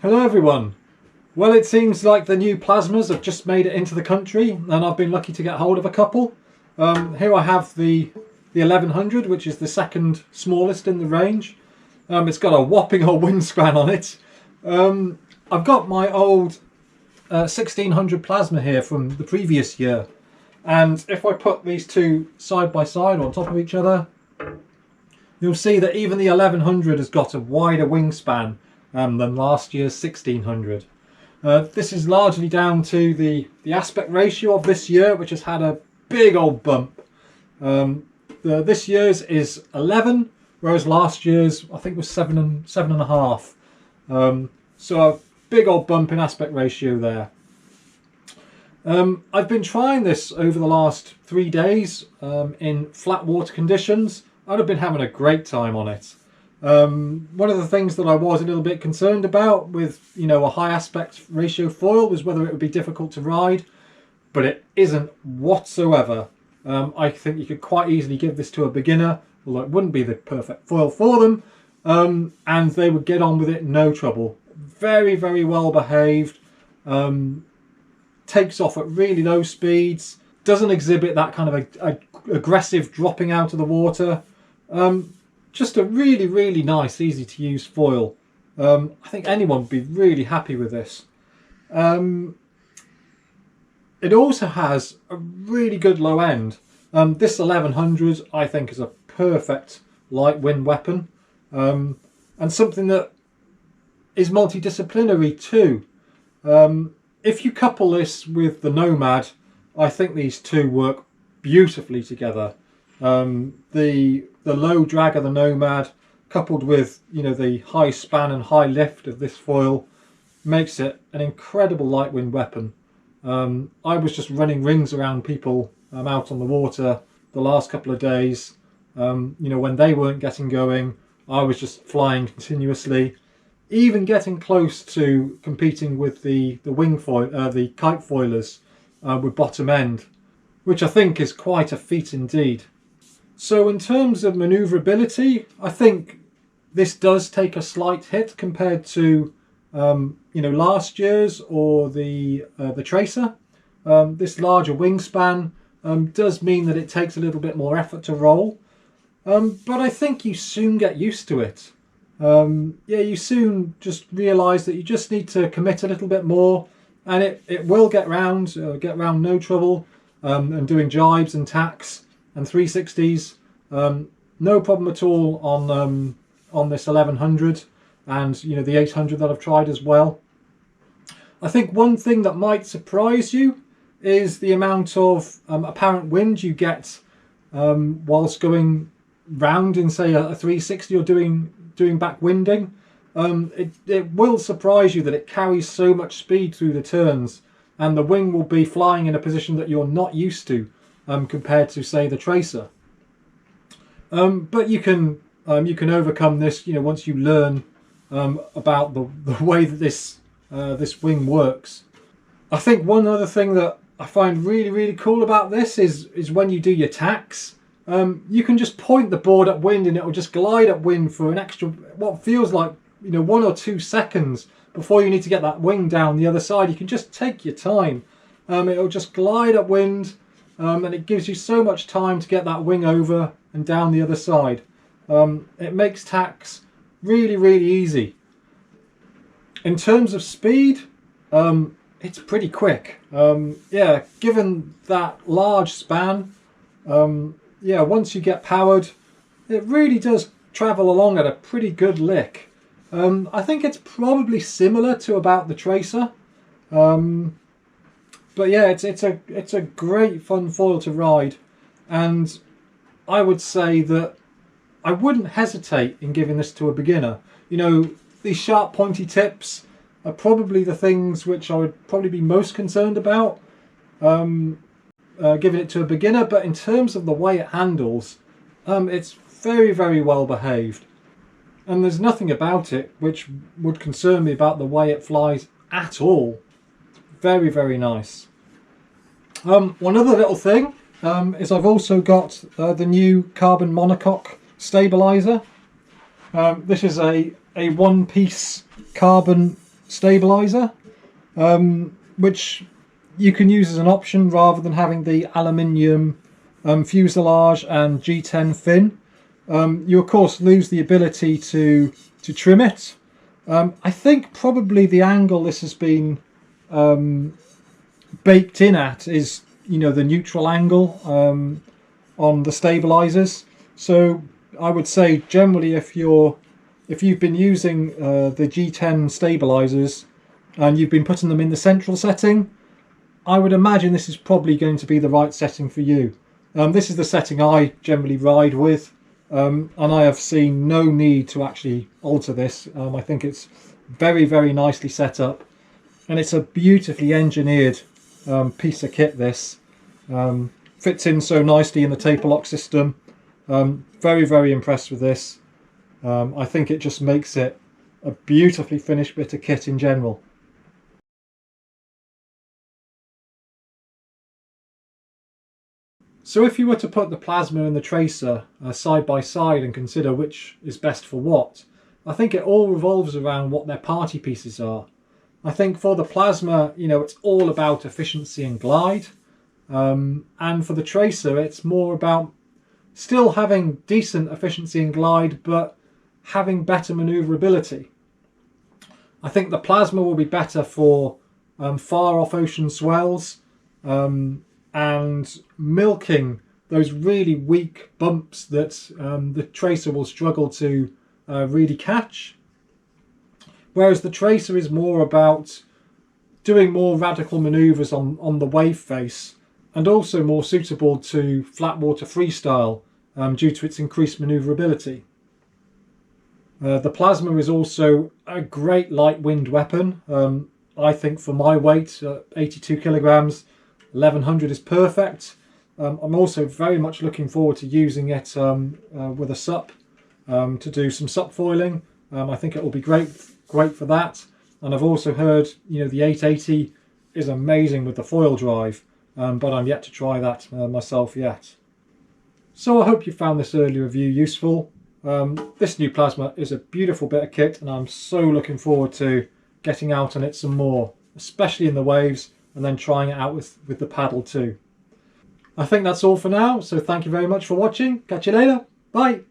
Hello everyone. Well, it seems like the new plasmas have just made it into the country, and I've been lucky to get hold of a couple. Here I have the 1100, which is the second smallest in the range. It's got a whopping old wingspan on it. I've got my old 1600 plasma here from the previous year, and if I put these two side by side on top of each other, you'll see that even the 1100 has got a wider wingspan than last year's 1600. This is largely down to the aspect ratio of this year, which has had a big old bump. This year's is 11, whereas last year's I think was 7.5. So a big old bump in aspect ratio there. I've been trying this over the last 3 days in flat water conditions, and I've been having a great time on it. One of the things that I was a little bit concerned about with, a high aspect ratio foil was whether it would be difficult to ride, but it isn't whatsoever. I think you could quite easily give this to a beginner, although it wouldn't be the perfect foil for them, and they would get on with it no trouble. Very, very well behaved, takes off at really low speeds, doesn't exhibit that kind of aggressive dropping out of the water. Just a really, really nice, easy to use foil. I think anyone would be really happy with this. It also has a really good low end. This 1100 I think is a perfect light wind weapon, and something that is multidisciplinary too. If you couple this with the Nomad, I think these two work beautifully together. The low drag of the Nomad coupled with the high span and high lift of this foil makes it an incredible light wind weapon. I was just running rings around people out on the water the last couple of days. When they weren't getting going, I was just flying continuously, even getting close to competing with the wing foil, the kite foilers with bottom end, which I think is quite a feat indeed. So in terms of manoeuvrability, I think this does take a slight hit compared to last year's or the Tracer. This larger wingspan does mean that it takes a little bit more effort to roll, but I think you soon get used to it. You soon just realise that you just need to commit a little bit more, and it will get round no trouble, and doing jibes and tacks and 360s, no problem at all on this 1100 and the 800 that I've tried as well. I think one thing that might surprise you is the amount of apparent wind you get whilst going round in say a 360 or doing back winding. It will surprise you that it carries so much speed through the turns, and the wing will be flying in a position that you're not used to compared to say the Tracer. But you can overcome this once you learn about the way that this wing works. I think one other thing that I find really, really cool about this is when you do your tacks, you can just point the board at wind and it will just glide at wind for an extra, what feels like 1 or 2 seconds before you need to get that wing down the other side. You can just take your time. It'll just glide at wind, and it gives you so much time to get that wing over and down the other side. It makes tacks really, really easy. In terms of speed, it's pretty quick. Given that large span, once you get powered, it really does travel along at a pretty good lick. I think it's probably similar to about the Tracer, but yeah, it's a great fun foil to ride, and I would say that I wouldn't hesitate in giving this to a beginner. These sharp pointy tips are probably the things which I would probably be most concerned about giving it to a beginner, but in terms of the way it handles, it's very, very well behaved, and there's nothing about it which would concern me about the way it flies at all. Very, very nice. One other little thing is I've also got the new carbon monocoque stabilizer. This is a one-piece carbon stabilizer, which you can use as an option rather than having the aluminium fuselage and G10 fin. You of course lose the ability to trim it. I think probably the angle this has been baked in at is, you know, the neutral angle on the stabilizers. So I would say generally if you've been using the G10 stabilizers and you've been putting them in the central setting, I would imagine this is probably going to be the right setting for you. This is the setting I generally ride with, and I have seen no need to actually alter this. I think it's very, very nicely set up, and it's a beautifully engineered piece of kit. This fits in so nicely in the taper lock system. Very, very impressed with this. I think it just makes it a beautifully finished bit of kit in general. So if you were to put the plasma and the tracer side by side and consider which is best for what, I think it all revolves around what their party pieces are. I think for the plasma, you know, it's all about efficiency and glide. And for the tracer, it's more about still having decent efficiency and glide, but having better maneuverability. I think the plasma will be better for far off ocean swells, and milking those really weak bumps that the tracer will struggle to really catch. Whereas the tracer is more about doing more radical manoeuvres on the wave face, and also more suitable to flat water freestyle due to its increased manoeuvrability. The plasma is also a great light wind weapon. I think for my weight, 82 kilograms, 1100 is perfect. I'm also very much looking forward to using it with a sup to do some sup foiling. I think it will be great for that. And I've also heard, you know, the 880 is amazing with the foil drive, but I'm yet to try that myself yet. So I hope you found this early review useful. This new plasma is a beautiful bit of kit, and I'm so looking forward to getting out on it some more, especially in the waves, and then trying it out with the paddle too. I think that's all for now, so thank you very much for watching. Catch you later. Bye.